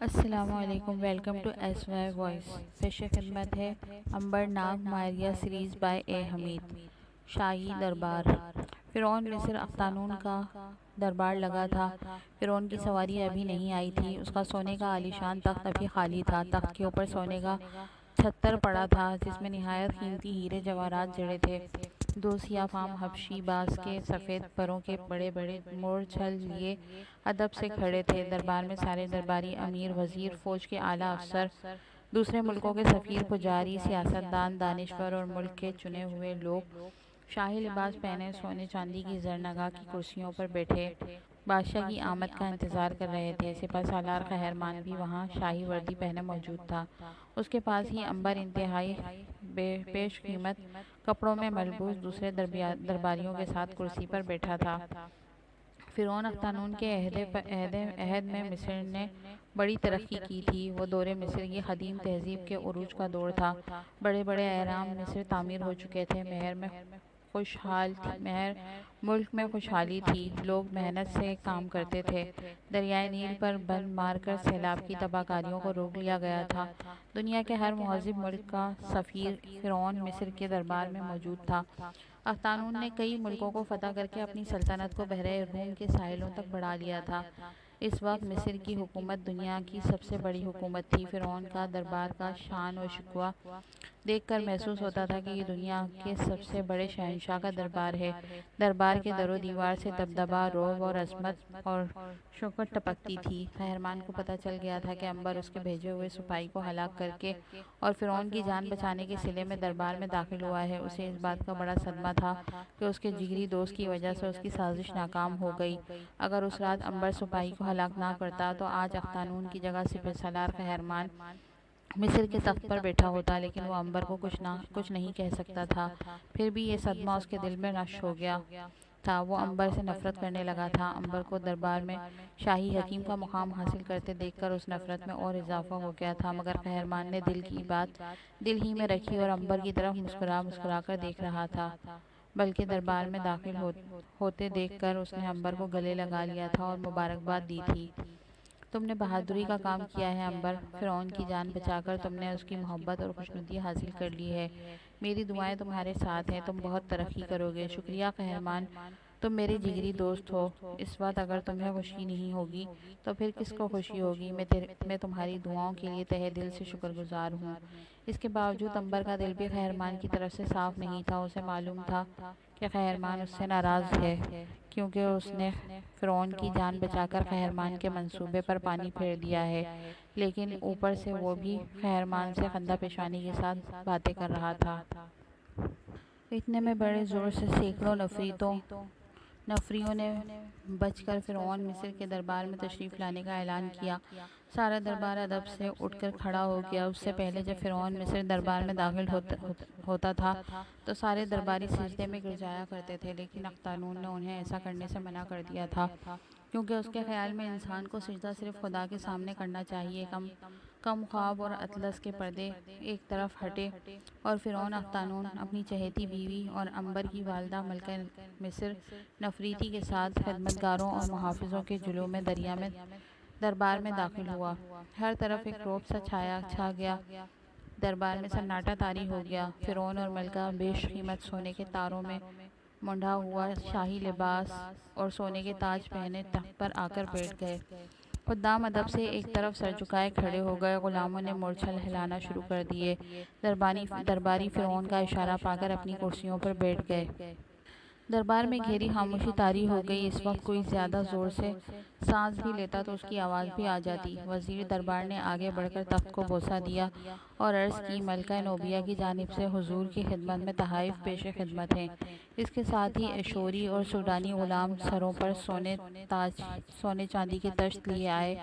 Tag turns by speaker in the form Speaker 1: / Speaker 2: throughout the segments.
Speaker 1: السلام علیکم، welcome to S Y voice. پیش خدمت ہے Ambar Naag Maria series by A Hameed. شاہی دربار۔ فرعون مصر اختانون کا دربار لگا تھا۔ فرعون کی سواری ابھی نہیں آئی تھی، اس کا سونے کا عالیشان تخت ابھی خالی تھا۔ تخت کے اوپر سونے کا چھتر پڑا تھا جس میں نہایت قیمتی ہیرے جواہرات جڑے تھے۔ دو سیاہ فام حبشی باز کے سفید پروں کے بڑے بڑے مورچل لیے ادب سے کھڑے تھے۔ دربار میں سارے درباری، امیر، وزیر، فوج کے اعلیٰ افسر، دوسرے ملکوں کے سفیر، پجاری، سیاستدان، دانشور اور ملک کے چنے ہوئے لوگ شاہی لباس پہنے سونے چاندی کی زرنگا کی کرسیوں پر بیٹھے بادشاہ کی آمد کا انتظار کر رہے تھے۔ سپہ سالار قہرمان بھی وہاں شاہی وردی پہنے موجود تھا۔ اس کے پاس ہی امبر انتہائی پیش قیمت کپڑوں میں ملبوس دوسرے درباریوں کے ساتھ کرسی پر بیٹھا تھا۔ فرعون اختانون کے عہد میں مصر نے بڑی ترقی کی تھی۔ وہ دور مصر کی قدیم تہذیب کے عروج کا دور تھا۔ بڑے بڑے اہرام مصر تعمیر ہو چکے تھے۔ ملک میں خوشحالی تھی۔ لوگ محنت سے کام کرتے تھے۔ دریائے نیل پر بند مار کر سیلاب کی تباہ کاریوں کو روک لیا گیا تھا۔ دنیا کے ہر مہذب ملک کا سفیر فرعون مصر کے دربار میں موجود تھا۔ اختانون نے کئی ملکوں کو فتح کر کے اپنی سلطنت کو بحر روم کے ساحلوں تک بڑھا لیا تھا۔ اس وقت مصر کی حکومت دنیا کی سب سے بڑی حکومت تھی۔ فرعون کا دربار کا شان و شکوہ دیکھ کر محسوس ہوتا تھا کہ یہ دنیا کے سب سے بڑے شہنشاہ کا دربار ہے۔ دربار کے در و دیوار سے دبدبہ، رعب اور عظمت اور شوکت ٹپکتی تھی۔ قہرمان کو پتہ چل گیا تھا کہ امبر اس کے بھیجے ہوئے سپاہی کو ہلاک کر کے اور فرعون کی جان بچانے کے صلے میں دربار میں داخل ہوا ہے۔ اسے اس بات کا بڑا صدمہ تھا کہ اس کے جگری دوست کی وجہ سے اس کی سازش ناکام ہو گئی۔ اگر اس رات امبر سپاہی کو ہلاک نہ کرتا تو آج اختانون کی جگہ سپہ سالار قہرمان مصر کے تخت پر بیٹھا ہوتا، لیکن وہ امبر کو کچھ نہیں کہہ سکتا تھا۔ پھر بھی یہ صدمہ اس کے دل میں نشر ہو گیا تھا۔ وہ امبر سے نفرت کرنے لگا تھا۔ امبر کو دربار میں شاہی حکیم کا مقام حاصل کرتے دیکھ کر اس نفرت میں اور اضافہ ہو گیا تھا، مگر قہرمان نے دل کی بات دل ہی میں رکھی اور امبر کی طرف مسکرا کر دیکھ رہا تھا، بلکہ دربار میں داخل ہوتے دیکھ کر اس نے امبر کو گلے لگا لیا تھا اور مبارکباد دی تھی۔ تم نے بہادری کا کام کیا ہے امبر، فرعون کی جان بچا کر تم نے اس کی محبت اور خوشنودی حاصل کر لی ہے۔ میری دعائیں تمہارے ساتھ ہیں، تم بہت ترقی کرو گے۔ شکریہ قہرمان، تم میرے جگری دوست ہو۔ اس وقت اگر تمہیں خوشی نہیں ہوگی تو پھر کس کو خوشی ہوگی؟ میں تمہاری دعاؤں کے لیے تہہ دل سے شکر گزار ہوں۔ اس کے باوجود امبر کا دل بھی قہرمان کی طرف سے صاف نہیں تھا۔ اسے معلوم تھا کہ قہرمان اس سے ناراض ہے، کیونکہ اس نے فرعون کی جان بچا کر قہرمان کے منصوبے پر پانی پھیر دیا ہے، لیکن اوپر سے وہ بھی قہرمان سے خندہ پیشانی کے ساتھ باتیں کر رہا تھا۔ اتنے میں بڑے زور سے سینکڑوں نفریوں نے بچ کر فرعون مصر کے دربار میں تشریف لانے کا اعلان کیا۔ سارا دربار ادب سے اٹھ کر کھڑا ہو گیا۔ اس سے پہلے جب فرعون مصر دربار میں داخل ہوتا تھا تو سارے درباری سجدے میں گر جایا کرتے تھے، لیکن اختانون نے انہیں ایسا کرنے سے منع کر دیا تھا، کیونکہ اس کے خیال میں انسان کو سجدہ صرف خدا کے سامنے کرنا چاہیے۔ کم خواب اور اطلس کے پردے ایک طرف ہٹے اور فرعون اختانون اپنی چہیتی بیوی اور امبر کی والدہ ملکہ مصر نفریتی کے ساتھ خدمتگاروں اور محافظوں کے جلوے میں دربار میں داخل ہوا۔ ہر طرف ایک رعب سا چھا گیا۔ دربار میں سناٹا طاری ہو گیا۔ فرعون اور ملکہ بیش قیمت سونے کے تاروں میں منڈھا ہوا شاہی لباس اور سونے کے تاج پہنے تخت پر آ کر بیٹھ گئے۔ خدام ادب سے ایک طرف سر جھکائے کھڑے ہو گئے۔ غلاموں نے مورچل ہلانا شروع کر دیے۔ درباری فرعون کا اشارہ پا کر اپنی کرسیوں پر بیٹھ گئے۔ دربار میں گہری خاموشی طاری ہو گئی۔ اس وقت کوئی زیادہ زور سے سانس بھی لیتا تو اس کی آواز بھی آ جاتی۔ وزیر دربار نے آگے بڑھ کر تخت کو بوسہ دیا اور عرض کی، ملکہ نوبیہ کی جانب سے حضور کی خدمت میں تحائف پیش خدمت ہیں۔ اس کے ساتھ ہی ایشوری اور سوڈانی غلام سروں پر سونے چاندی کے تشت لیے آئے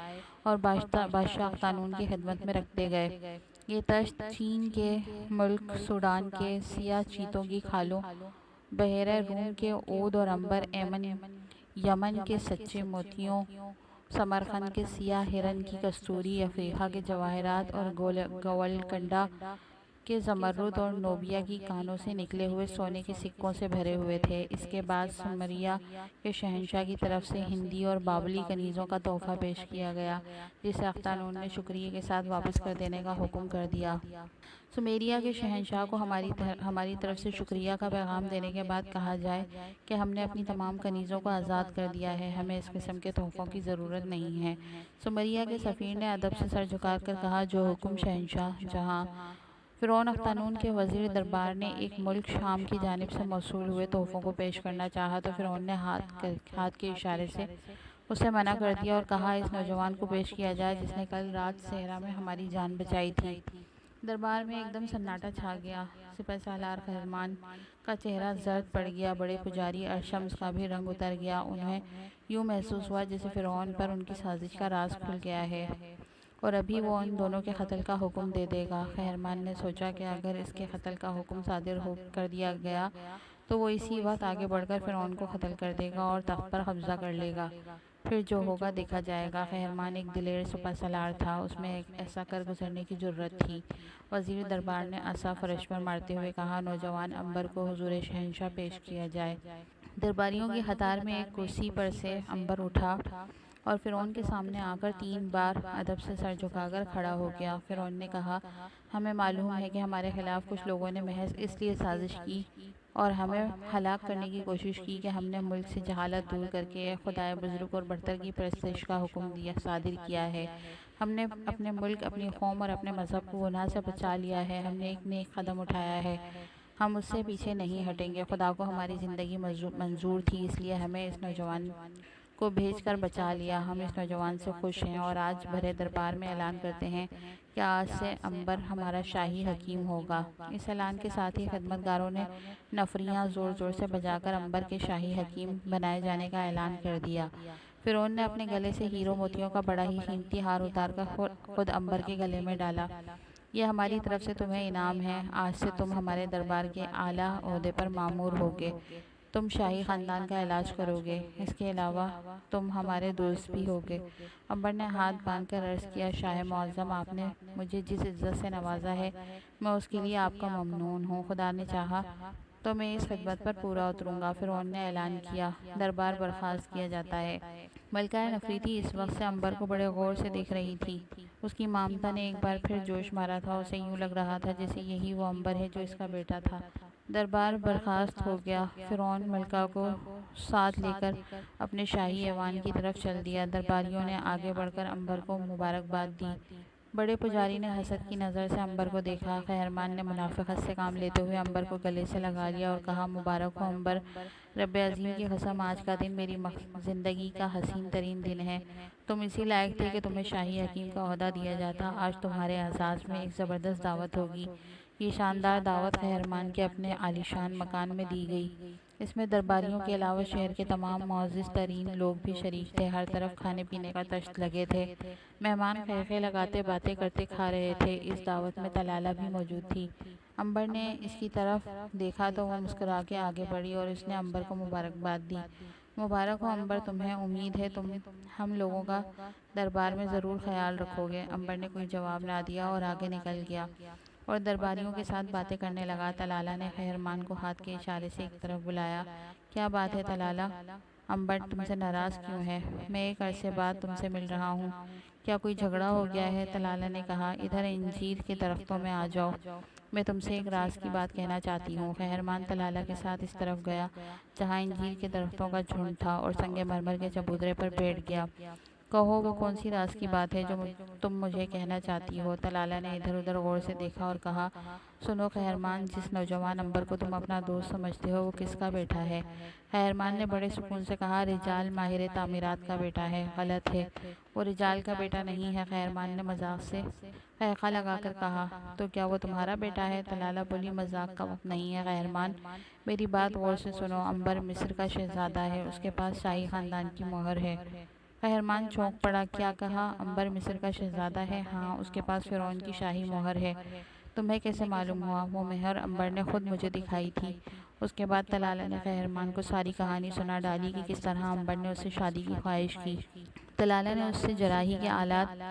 Speaker 1: اور بادشاہ اختانون کی خدمت میں رکھتے گئے۔ یہ تشت چین کے ملک سوڈان کے سیاہ چیتوں کی کھالوں، بحیرہ روم کے عود اور عنبر، یمن کے سچے موتیوں، سمرقند کے سیاہ ہرن کی کستوری، افریقہ کے جواہرات اور گولکنڈہ کہ زمرد اور نوبیا کی کانوں سے نکلے ہوئے سونے کے سکوں سے بھرے ہوئے تھے۔ اس کے بعد سومریا کے شہنشاہ کی طرف سے ہندی اور بابلی کنیزوں کا تحفہ پیش کیا گیا، جسے اختانون نے شکریہ کے ساتھ واپس کر دینے کا حکم کر دیا۔ سومیریا کے شہنشاہ کو ہماری طرف سے شکریہ کا پیغام دینے کے بعد کہا جائے کہ ہم نے اپنی تمام کنیزوں کو آزاد کر دیا ہے، ہمیں اس قسم کے تحفوں کی ضرورت نہیں ہے۔ سومریا کے سفیر نے ادب سے سر جھکا کر کہا، جو حکم شہنشاہ جہاں۔ فرعون اختانون کے وزیر دربار نے ایک ملک شام کی جانب سے موصول ہوئے تحفوں کو پیش کرنا چاہا تو فرعون نے ہاتھ کے اشارے سے اسے منع کر دیا اور کہا، اس نوجوان کو پیش کیا جائے جس نے کل رات صحرا میں ہماری جان بچائی تھی۔ دربار میں ایک دم سناٹا چھا گیا۔ سپہ سالار قہرمان کا چہرہ زرد پڑ گیا، بڑے پجاری ارشمس کا بھی رنگ اتر گیا۔ انہیں یوں محسوس ہوا جیسے فرعون پر ان کی سازش کا راز کھل گیا ہے اور ابھی وہ ان دونوں کے قتل کا حکم دے دے گا۔ قہرمان نے سوچا کہ اگر اس کے قتل کا حکم صادر کر دیا گیا تو وہ اسی وقت آگے بڑھ کر فرعون کو قتل کر دے گا اور تخت پر قبضہ کر لے گا، پھر جو ہوگا دیکھا جائے گا۔ قہرمان ایک دلیر سپہ سالار تھا، اس میں ایسا کر گزرنے کی جرأت تھی۔ وزیر دربار نے عصا فرش پر مارتے ہوئے کہا، نوجوان عنبر کو حضور شہنشاہ پیش کیا جائے۔ درباریوں کی قطار میں ایک کرسی پر سے عنبر اٹھا اور فرعون کے سامنے آ کر 3 بار ادب سے سر جھکا کر کھڑا ہو گیا۔ فرعون نے کہا، ہمیں معلوم ہے کہ ہمارے خلاف کچھ لوگوں نے محض اس لیے سازش کی اور ہمیں ہلاک کرنے کی کوشش کی کہ ہم نے ملک سے جہالت دور کر کے ایک خدائے بزرگ اور برتر کی پرستش کا حکم صادر کیا ہے۔ ہم نے اپنے ملک، اپنی قوم اور اپنے مذہب کو گناہ سے بچا لیا ہے۔ ہم نے ایک نیک قدم اٹھایا ہے، ہم اس سے پیچھے نہیں ہٹیں گے۔ خدا کو ہماری زندگی منظور تھی، اس لیے ہمیں اس نوجوان کو بھیج کر بچا لیا۔ ہم اس نوجوان سے خوش ہیں اور آج بھرے دربار میں اعلان کرتے ہیں کہ آج سے عنبر ہمارا شاہی حکیم ہوگا۔ اس اعلان کے ساتھ ہی خدمتگاروں نے نفریاں زور زور سے بجا کر عنبر کے شاہی حکیم بنائے جانے کا اعلان کر دیا۔ فرعون نے اپنے گلے سے ہیروں موتیوں کا بڑا ہی قیمتی ہار اتار کر خود عنبر کے گلے میں ڈالا۔ یہ ہماری طرف سے تمہیں انعام ہے، آج سے تم ہمارے دربار کے اعلیٰ عہدے پر مامور ہوگے، تم شاہی خاندان کا علاج کرو گے، اس کے علاوہ تم ہمارے دوست بھی ہوگے۔ عنبر نے ہاتھ باندھ کر عرض کیا، شاہ معظم، آپ نے مجھے جس عزت سے نوازا ہے میں اس کے لیے آپ کا ممنون ہوں۔ خدا نے چاہا تو میں اس خدمت پر پورا اتروں گا۔ فرعون نے اعلان کیا، دربار برخاست کیا جاتا ہے۔ ملکہ نفریتی اس وقت سے عنبر کو بڑے غور سے دیکھ رہی تھی۔ اس کی مامتا نے ایک بار پھر جوش مارا تھا، اسے یوں لگ رہا تھا جیسے یہی وہ عنبر ہے جو اس کا بیٹا تھا۔ دربار برخاست ہو گیا۔ فرعون ملکہ کو ساتھ لے کر اپنے شاہی ایوان کی طرف چل دیا۔ درباریوں نے آگے بڑھ کر عنبر کو مبارکباد دی۔ بڑے پجاری نے حسد کی نظر سے عنبر کو دیکھا۔ قہرمان نے منافقت سے کام لیتے ہوئے عنبر کو گلے سے لگا لیا اور کہا، مبارک ہو عنبر، رب عظیم کی قسم آج کا دن میری زندگی کا حسین ترین دن ہے۔ تم اسی لائق تھے کہ تمہیں شاہی حکیم کا عہدہ دیا جاتا۔ آج تمہارے اعزاز میں ایک زبردست دعوت ہوگی۔ یہ شاندار دعوت قہرمان کے اپنے عالیشان مکان میں دی گئی۔ اس میں درباریوں کے علاوہ شہر کے تمام معزز ترین لوگ بھی شریک تھے۔ ہر طرف کھانے پینے کا تشت لگے تھے، مہمان قہقہے لگاتے باتیں کرتے کھا رہے تھے۔ اس دعوت میں طلالہ بھی موجود تھی۔ عنبر نے اس کی طرف دیکھا تو وہ مسکرا کے آگے بڑھی اور اس نے عنبر کو مبارکباد دی۔ مبارک ہو عنبر، تمہیں امید ہے تم ہم لوگوں کا دربار میں ضرور خیال رکھو گے۔ عنبر نے کوئی جواب نہ دیا اور آگے نکل گیا اور درباریوں کے ساتھ باتیں کرنے لگا۔ طلالہ نے قہرمان کو ہاتھ کے اشارے سے ایک طرف بلایا۔ کیا بات ہے طلالہ؟ عنبر تم سے ناراض کیوں ہے؟ میں ایک عرصے بعد تم سے مل رہا ہوں، کیا کوئی جھگڑا ہو گیا ہے؟ طلالہ نے کہا، ادھر انجیر کے درختوں میں آ جاؤ، میں تم سے ایک راز کی بات کہنا چاہتی ہوں۔ قہرمان طلالہ کے ساتھ اس طرف گیا جہاں انجیر کے درختوں کا جھنڈ تھا اور سنگ مرمر کے چبوترے پر بیٹھ گیا۔ کہو، وہ کون سی راز کی بات ہے جو تم مجھے کہنا چاہتی ہو؟ طلالہ نے ادھر ادھر غور سے دیکھا اور کہا، سنو قہرمان، جس نوجوان عنبر کو تم اپنا دوست سمجھتے ہو وہ کس کا بیٹا ہے؟ قہرمان نے بڑے سکون سے کہا، رجال ماہر تعمیرات کا بیٹا ہے۔ غلط ہے، وہ رجال کا بیٹا نہیں ہے، قہرمان نے مذاق سے قہقہا لگا کر کہا۔ تو کیا وہ تمہارا بیٹا ہے؟ طلالہ بولی، مذاق کا وقت نہیں ہے قہرمان، میری بات غور سے سنو۔ عنبر مصر کا شہزادہ ہے، اس کے پاس شاہی خاندان کی مہر ہے۔ قہرمان چونک پڑا، کیا کہا؟ عنبر مصر کا شہزادہ ہے؟ ہاں، اس کے پاس فرعون کی شاہی مہر ہے۔ تمہیں کیسے معلوم ہوا؟ وہ مہر عنبر نے خود مجھے دکھائی تھی۔ اس کے بعد طلالہ نے قہرمان کو ساری کہانی سنا ڈالی کہ کس طرح عنبر نے اس سے شادی کی خواہش کی۔ طلالہ نے اس سے جراحی کے آلات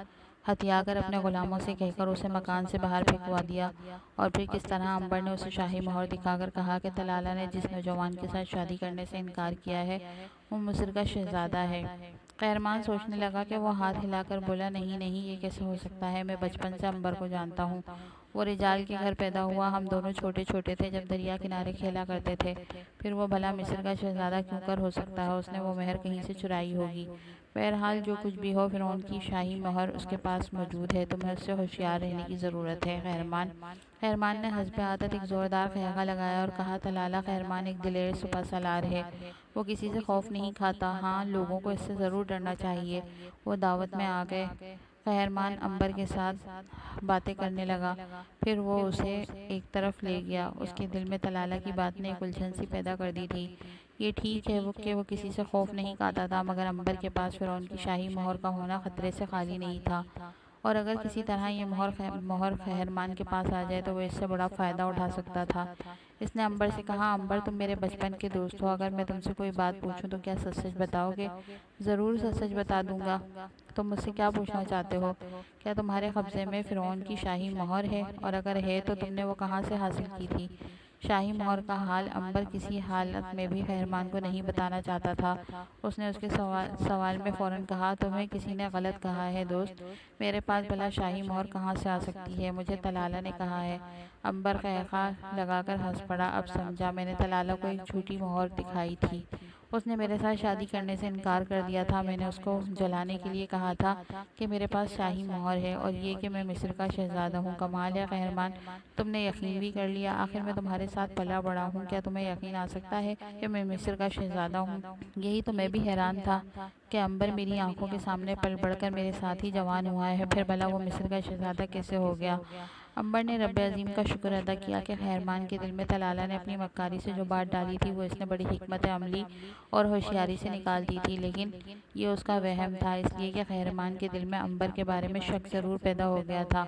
Speaker 1: ہتھیا کر اپنے غلاموں سے کہہ کر اسے مکان سے باہر پھینکوا دیا۔ اور پھر کس طرح عنبر نے اسے شاہی مہر دکھا کر کہا کہ طلالہ نے جس نوجوان کے ساتھ شادی کرنے سے انکار کیا ہے وہ مصر کا شہزادہ ہے۔ قہرمان سوچنے لگا کہ وہ ہاتھ ہلا کر بولا، نہیں نہیں، یہ کیسے ہو سکتا ہے؟ میں بچپن سے عنبر کو جانتا ہوں۔ وہ رجال کے گھر پیدا ہوا، ہم دونوں چھوٹے چھوٹے تھے جب دریا کنارے کھیلا کرتے تھے۔ پھر وہ بھلا مصر کا شہزادہ کیوں کر ہو سکتا ہے؟ اس نے وہ مہر کہیں سے چرائی ہوگی۔ بہرحال جو کچھ بھی ہو، فرعون کی شاہی مہر اس کے پاس موجود ہے، تمہیں اس سے ہوشیار رہنے کی ضرورت ہے قہرمان نے حسب عادت ایک زوردار قہقہ لگایا اور کہا، طلالہ قہرمان ایک دلیر سپہ سالار ہے، وہ کسی سے خوف نہیں کھاتا۔ ہاں، لوگوں کو اس سے ضرور ڈرنا چاہیے۔ وہ دعوت میں آ گئے۔ قہرمان عنبر کے ساتھ باتیں کرنے لگا، پھر وہ اسے ایک طرف لے گیا۔ اس کے دل میں طلالہ کی بات نے ایک الجھن سی پیدا کر دی تھی۔ یہ ٹھیک ہے کہ وہ کسی سے خوف نہیں کھاتا تھا، مگر عنبر کے پاس فرعون کی شاہی مہر کا ہونا خطرے سے خالی نہیں تھا، اور اگر کسی طرح یہ مہر قہرمان کے پاس آ جائے تو وہ اس سے بڑا فائدہ اٹھا سکتا تھا۔ اس نے عنبر سے کہا، عنبر تم میرے بچپن کے دوست ہو، اگر میں تم سے کوئی بات پوچھوں تو کیا سچ سچ بتاؤ گے؟ ضرور سچ سچ بتا دوں گا۔ تم مجھ سے کیا پوچھنا چاہتے ہو؟ کیا تمہارے قبضے میں فرعون کی شاہی مہر ہے؟ اور اگر ہے تو تم نے وہ کہاں سے حاصل کی تھی؟ شاہی مہر کا حال عنبر کسی حالت میں بھی قہرمان کو نہیں بتانا چاہتا تھا۔ اس نے اس کے سوال میں فوراً کہا، تمہیں کسی نے غلط کہا ہے دوست، میرے پاس بھلا شاہی مہر کہاں سے آ سکتی ہے؟ مجھے طلالہ نے کہا ہے۔ عنبر قہقہ لگا کر ہنس پڑا، اب سمجھا، میں نے طلالہ کو ایک جھوٹی مہر دکھائی تھی۔ اس نے میرے ساتھ شادی کرنے سے انکار کر دیا تھا۔ میں نے اس کو جلانے کے لیے کہا تھا کہ میرے پاس شاہی مہر ہے، اور یہ کہ میں مصر کا شہزادہ ہوں۔ کمال ہے قہرمان، تم نے یقین بھی کر لیا۔ آخر میں تمہارے ساتھ پلا بڑا ہوں، کیا تمہیں یقین آ سکتا ہے کہ میں مصر کا شہزادہ ہوں؟ یہی تو میں بھی حیران تھا کہ عنبر میری آنکھوں کے سامنے پل بڑھ کر میرے ساتھ ہی جوان ہوا ہے، پھر بھلا وہ مصر کا شہزادہ کیسے ہو گیا؟ عنبر نے رب عظیم کا شکر ادا کیا کہ قہرمان کے دل میں طلالہ نے اپنی مکاری سے جو بات ڈالی تھی وہ اس نے بڑی حکمت عملی اور ہوشیاری سے نکال دی تھی، لیکن یہ اس کا وہم تھا، اس لیے کہ قہرمان کے دل میں عنبر کے بارے میں شک ضرور پیدا ہو گیا تھا۔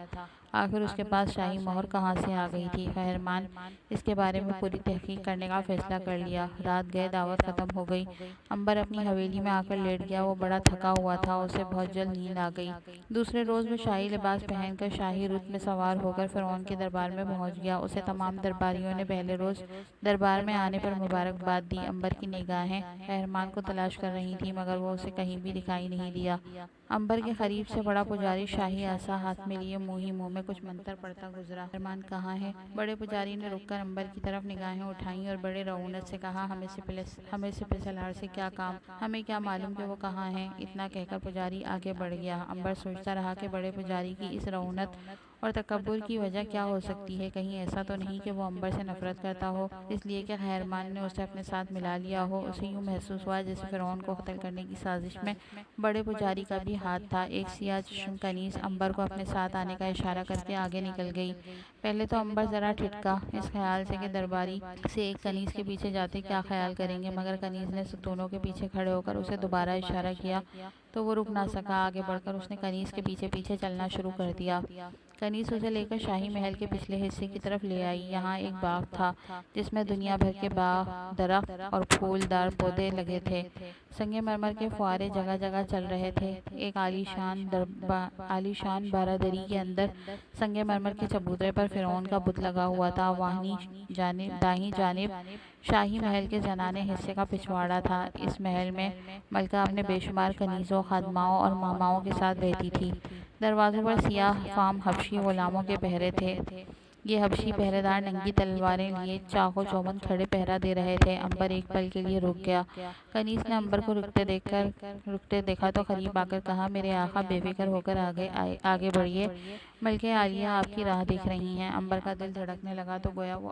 Speaker 1: آخر اس کے پاس شاہی مہر کہاں سے آ گئی تھی؟ قہرمان اس کے بارے میں پوری تحقیق کرنے کا فیصلہ کر لیا۔ رات گئے، دعوت ختم ہو گئی۔ عنبر اپنی حویلی میں آ کر لیٹ گیا۔ وہ بڑا تھکا ہوا تھا، اسے بہت جلد نیند آ گئی۔ دوسرے روز وہ شاہی لباس پہن کر شاہی رتھ میں سوار ہو کر فرعون کے دربار میں پہنچ گیا۔ اسے تمام درباریوں نے پہلے روز دربار میں آنے پر مبارکباد دی۔ عنبر کی نگاہیں قہرمان کو تلاش کر رہی تھیں، مگر وہ اسے کہیں بھی دکھائی نہیں دیا۔ عنبر کے قریب سے بڑا پجاری شاہی عصا ہاتھ میں لیے منہ ہی منہ میں کچھ منتر پڑھتا گزرا۔ قہرمان کہاں ہے؟ بڑے پجاری نے رک کر عنبر کی طرف نگاہیں اٹھائیں اور بڑے رعونت سے کہا، ہمیں سپہ سالار سے کیا کام؟ ہمیں کیا معلوم کہ وہ کہاں ہیں؟ اتنا کہہ کر پجاری آگے بڑھ گیا۔ عنبر سوچتا رہا کہ بڑے پجاری کی اس رعونت اور تکبر کی وجہ کیا ہو سکتی ہے؟ کہیں ایسا تو نہیں کہ وہ عنبر سے نفرت کرتا ہو، اس لیے کہ قہرمان نے اسے اپنے ساتھ ملا لیا ہو؟ اسے یوں محسوس ہوا جیسے فرعون کو قتل کرنے کی سازش میں بڑے پجاری کا بھی ہاتھ تھا۔ ایک سیاہ چشم کنیز عنبر کو اپنے ساتھ آنے کا اشارہ کر کے آگے نکل گئی۔ پہلے تو عنبر ذرا ٹھٹکا، اس خیال سے کہ درباری سے ایک کنیز کے پیچھے جاتے کیا خیال کریں گے، مگر کنیز نے ستونوں کے پیچھے کھڑے ہو کر اسے دوبارہ اشارہ کیا تو وہ رک نہ سکا۔ آگے بڑھ کر اس نے کنیز کے پیچھے پیچھے چلنا شروع کر دیا۔ کنیز اسے لے کر شاہی محل کے پچھلے حصے کی طرف لے آئی۔ یہاں ایک باغ تھا جس میں دنیا بھر کے باغ، درخت اور پھولدار پودے لگے تھے۔ سنگ مرمر کے فوارے جگہ جگہ چل رہے تھے۔ ایک عالیشان بارادری کے اندر سنگ مرمر کے چبوترے پر فرعون کا بت لگا ہوا تھا۔ دائیں جانب شاہی محل کے زنانے حصے کا پچھواڑا تھا۔ اس محل میں ملکہ اپنے بے شمار کنیزوں، خادماؤں اور ماماؤں کے ساتھ رہتی تھی۔ دروازوں پر سیاہ فام حبشی غلاموں کے پہرے تھے۔ یہ حبشی پہرے دار ننگی تلواریں لیے چاق و چوبند کھڑے پہرا دے رہے تھے۔ عنبر ایک پل کے لیے رک گیا۔ کنیز نے عنبر کو رکتے دیکھا تو قریب آ کر کہا، میرے آقا بے فکر ہو کر آگے بڑھیے، ملکہ عالیہ آپ کی راہ دیکھ رہی ہیں۔ عنبر کا دل دھڑکنے لگا تو گویا وہ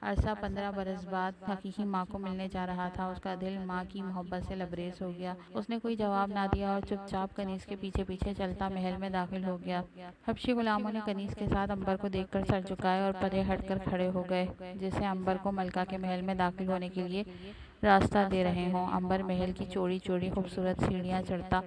Speaker 1: عرصہ 15 برس بعد حقیقی ماں کو ملنے جا رہا تھا۔ اس کا دل ماں کی محبت سے لبریز ہو گیا۔ اس نے کوئی جواب نہ دیا اور چپ چاپ کنیز کے پیچھے پیچھے چلتا محل میں داخل ہو گیا۔ حبشی غلاموں نے کنیز کے ساتھ عنبر کو دیکھ کر سر جھکائے اور پرے ہٹ کر کھڑے ہو گئے، جیسے عنبر کو ملکہ کے محل میں داخل ہونے کے لیے راستہ دے رہے ہوں۔ عنبر محل کی چوڑی چوڑی خوبصورت سیڑھیاں چڑھتا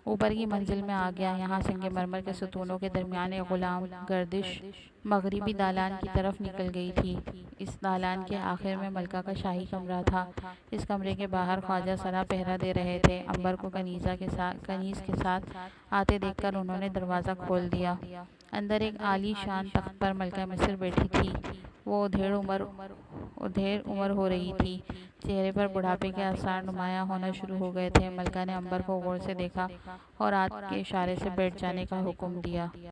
Speaker 1: اوپر کی منزل میں آ گیا۔ یہاں سنگ مرمر کے ستونوں کے درمیان ایک غلام گردش مغربی دالان کی طرف نکل گئی تھی۔ اس دالان کے آخر میں ملکہ کا شاہی کمرہ تھا۔ اس کمرے کے باہر خواجہ سرا پہرا دے رہے تھے۔ عنبر کو کنیز کے ساتھ آتے دیکھ کر انہوں نے دروازہ کھول دیا۔ اندر ایک عالی شان تخت پر ملکہ مصر بیٹھی تھی۔ وہ ادھیڑ عمر ہو رہی تھی۔ چہرے پر بڑھاپے کے آثار نمایاں ہونا شروع ہو گئے تھے۔ ملکہ نے عنبر کو غور سے دیکھا اور ہاتھ کے اشارے سے بیٹھ جانے کا حکم دیا۔